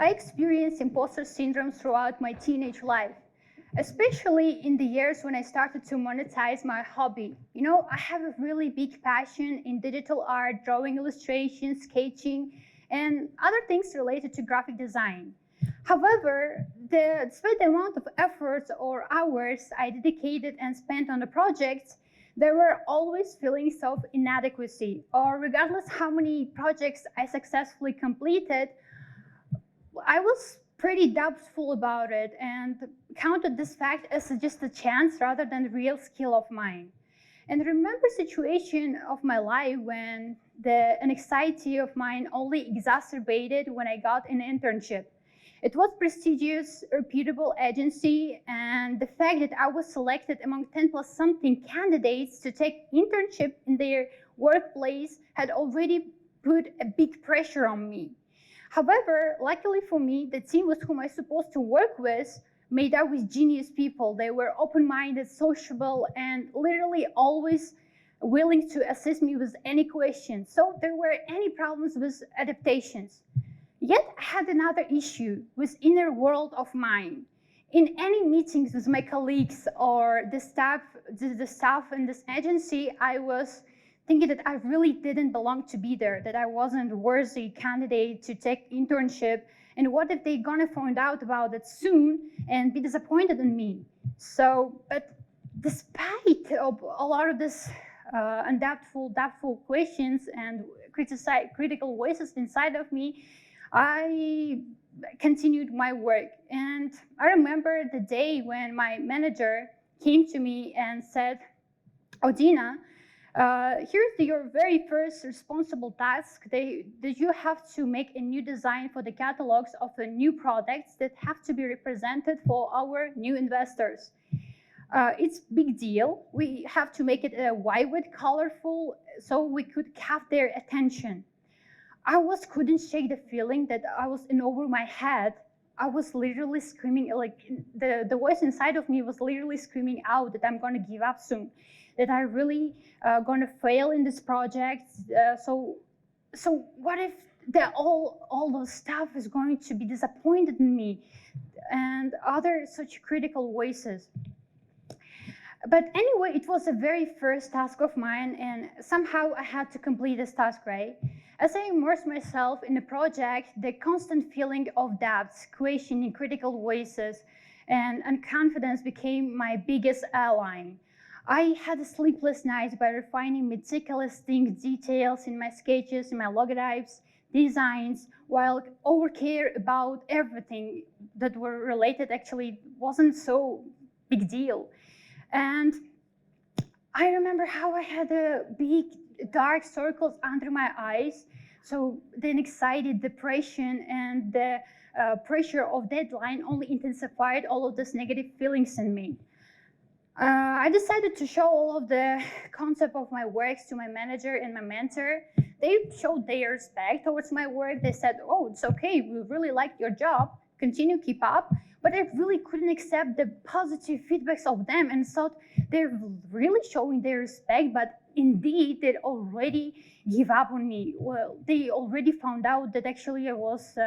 I experienced imposter syndrome throughout my teenage life, especially in the years when I started to monetize my hobby. You know, I have a really big passion in digital art, drawing illustrations, sketching, and other things related to graphic design. However, despite the amount of effort or hours I dedicated and spent on the projects, there were always feelings of inadequacy, or regardless how many projects I successfully completed, I was pretty doubtful about it and counted this fact as just a chance rather than a real skill of mine. And remember situation of my life when an anxiety of mine only exacerbated when I got an internship. It was prestigious, reputable agency, and the fact that I was selected among 10 plus something candidates to take internship in their workplace had already put a big pressure on me. However, luckily for me, the team with whom I was supposed to work with made up with genius people. They were open-minded, sociable, and literally always willing to assist me with any questions. So there were any problems with adaptations. Yet I had another issue with inner world of mine. In any meetings with my colleagues or the staff in this agency, I was thinking that I really didn't belong to be there, that I wasn't a worthy candidate to take internship, and what if they're gonna find out about it soon and be disappointed in me? So, but despite of a lot of this doubtful questions and critical voices inside of me, I continued my work. And I remember the day when my manager came to me and said, Odina, here's your very first responsible task. That you have to make a new design for the catalogs of the new products that have to be represented for our new investors. It's a big deal. We have to make it vibrant, colorful, so we could have their attention. Couldn't shake the feeling that I was in over my head. I was literally screaming, like the voice inside of me was literally screaming out that I'm gonna give up soon, that I really gonna fail in this project. So what if all those stuff is going to be disappointed in me, and other such critical voices. But anyway, it was the very first task of mine, and somehow I had to complete this task, right? As I immersed myself in the project, the constant feeling of doubts, questioning, critical voices, and unconfidence became my biggest ally. I had sleepless nights by refining meticulous details in my sketches, in my logotypes, designs, while overcare about everything that were related actually wasn't so big deal. And I remember how I had a big dark circles under my eyes. So the anxiety, depression, and the pressure of deadline only intensified all of these negative feelings in me. I decided to show all of the concept of my works to my manager and my mentor. They showed their respect towards my work. They said, oh, it's okay, we really liked your job, continue, keep up. But I really couldn't accept the positive feedbacks of them and thought they're really showing their respect, but indeed they already give up on me. Well, they already found out that actually I was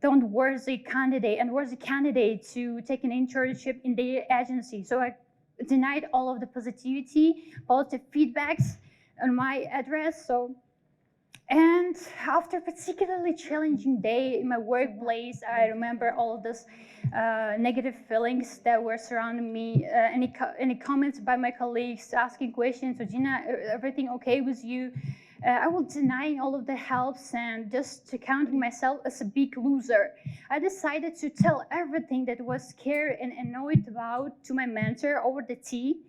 unworthy candidate to take an internship in their agency. So I denied all of the positive feedbacks on my address. And after a particularly challenging day in my workplace, I remember all of those negative feelings that were surrounding me. Any comments by my colleagues asking questions, so Gina, everything okay with you? I was denying all of the helps and just counting myself as a big loser. I decided to tell everything that was scared and annoyed about to my mentor over the tea.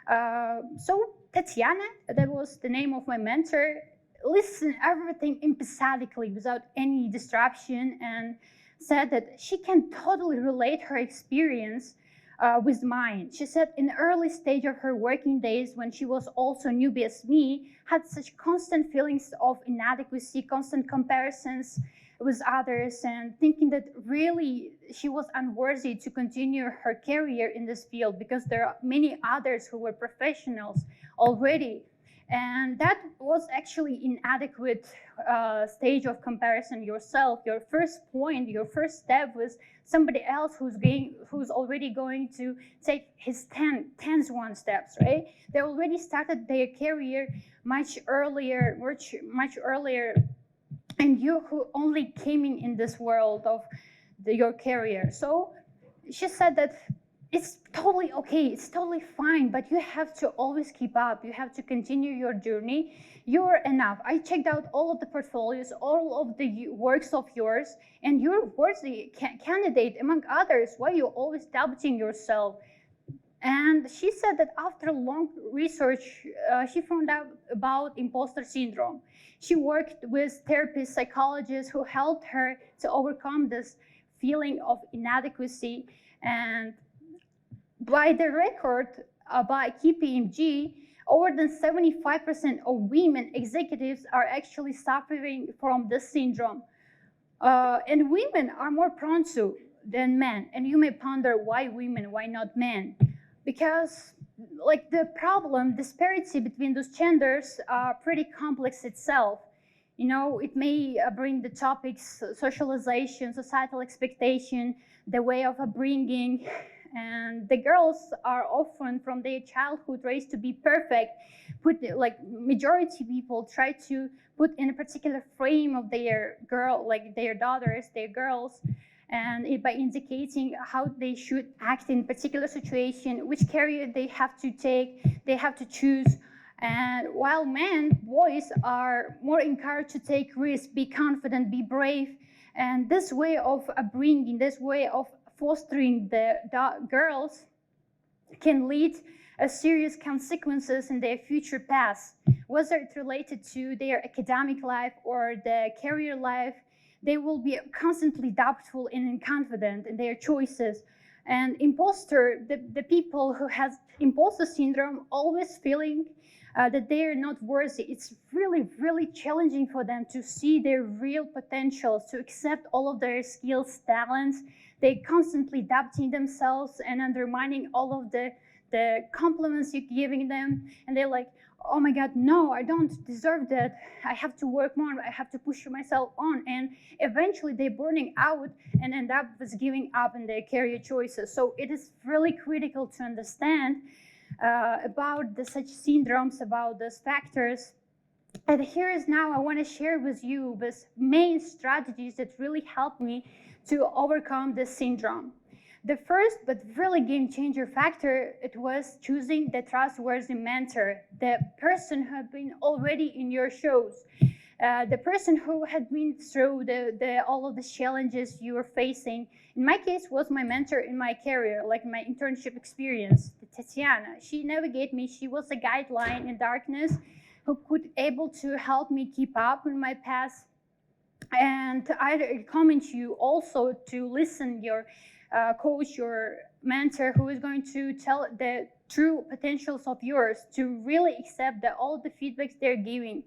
So Tatiana, that was the name of my mentor, listened everything empathetically without any disruption and said that she can totally relate her experience with mine. She said in the early stage of her working days, when she was also newbie as me, had such constant feelings of inadequacy, constant comparisons with others, and thinking that really she was unworthy to continue her career in this field because there are many others who were professionals already. And that was actually inadequate stage of comparison yourself. Your first point, your first step was somebody else who's already going to take his 10th one steps, right? They already started their career much earlier, much earlier, and you who only came in this world of your career. So she said that it's totally okay, it's totally fine, but you have to always keep up. You have to continue your journey. You're enough. I checked out all of the portfolios, all of the works of yours, and you're worthy candidate among others. Why are you always doubting yourself? And she said that after long research, she found out about imposter syndrome. She worked with therapists, psychologists who helped her to overcome this feeling of inadequacy. And by the record, by KPMG, over than 75% of women executives are actually suffering from this syndrome. And women are more prone to than men. And you may ponder, why women, why not men? Because like the problem, disparity between those genders are pretty complex itself. You know, it may bring the topics, socialization, societal expectation, the way of upbringing, and the girls are often from their childhood raised to be perfect. Like majority people try to put in a particular frame of their girl, like their daughters, their girls, and by indicating how they should act in particular situation, which career they have to take, they have to choose. And while boys are more encouraged to take risks, be confident, be brave, and this way of upbringing, this way of fostering the girls can lead a serious consequences in their future paths, whether it's related to their academic life or the career life. They will be constantly doubtful and confident in their choices. And the people who has imposter syndrome, always feeling that they are not worthy. It's really, really challenging for them to see their real potentials, to accept all of their skills, talents. They constantly doubting themselves and undermining all of the compliments you're giving them. And they're like, oh my God, no, I don't deserve that. I have to work more. I have to push myself on. And eventually they're burning out and end up with giving up in their career choices. So it is really critical to understand about such syndromes, about those factors. And here is now I want to share with you the main strategies that really helped me to overcome this syndrome. The first but really game changer factor, it was choosing the trustworthy mentor, the person who had been already in your shoes, the person who had been through all of the challenges you were facing. In my case, was my mentor in my career, like my internship experience, Tatiana. She navigated me. She was a guideline in darkness who could able to help me keep up in my path. And I recommend you also to listen your coach, your mentor, who is going to tell the true potentials of yours, to really accept all the feedbacks they're giving.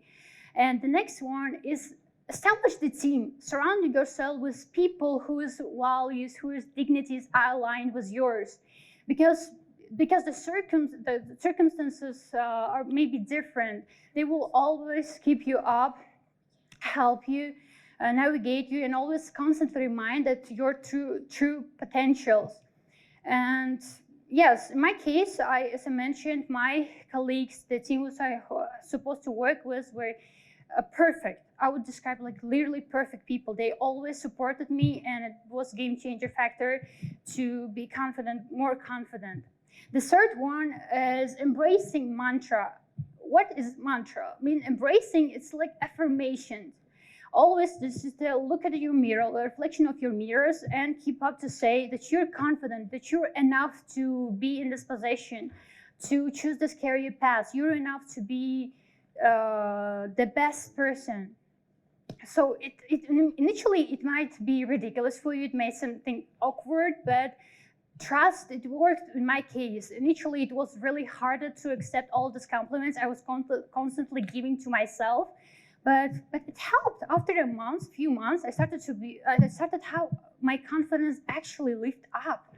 And the next one is establish the team, surrounding yourself with people whose values, whose dignities are aligned with yours, because the circumstances are maybe different. They will always keep you up, help you, navigate you, and always constantly remind that your true potentials. And yes, in my case, as I mentioned, my colleagues, the team I was supposed to work with, were perfect. I would describe like literally perfect people. They always supported me, and it was game changer factor to be confident, more confident. The third one is embracing mantra. What is mantra? I mean, embracing, it's like affirmation. Always this is to look at your mirror, the reflection of your mirrors, and keep up to say that you're confident, that you're enough to be in this position, to choose this career path. You're enough to be the best person. So initially it might be ridiculous for you. It may something awkward, but trust, it worked in my case. Initially it was really harder to accept all these compliments I was constantly giving to myself. But it helped. After few months, I started how my confidence actually lift up.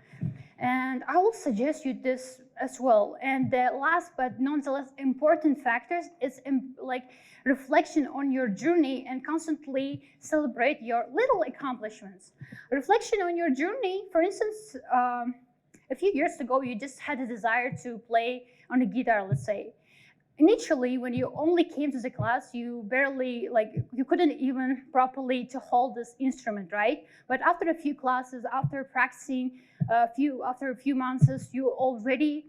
And I will suggest you this as well. And the last but nonetheless important factors is like reflection on your journey and constantly celebrate your little accomplishments. Reflection on your journey, for instance, a few years ago, you just had a desire to play on a guitar, let's say. Initially, when you only came to the class, you barely, like, you couldn't even properly to hold this instrument, right? But after a few classes, after practicing after a few months, you already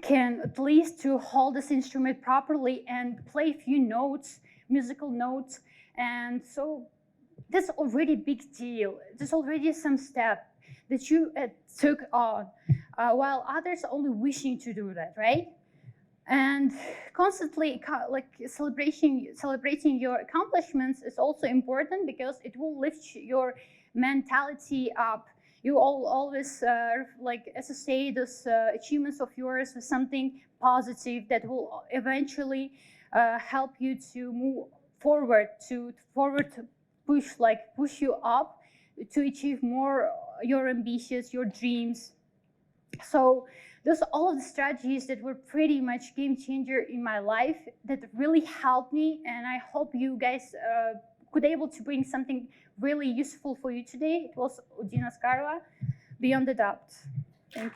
can at least to hold this instrument properly and play a few notes, musical notes. And so that's already a big deal. There's already some step that you took on, while others are only wishing to do that, right? And constantly like celebrating your accomplishments is also important because it will lift your mentality up. You always like associate those achievements of yours with something positive that will eventually help you to move forward, to push you up to achieve more your ambitions, your dreams. So those are all of the strategies that were pretty much game changer in my life that really helped me, and I hope you guys could able to bring something really useful for you today. It was Odina Askarova, Beyond the Doubt.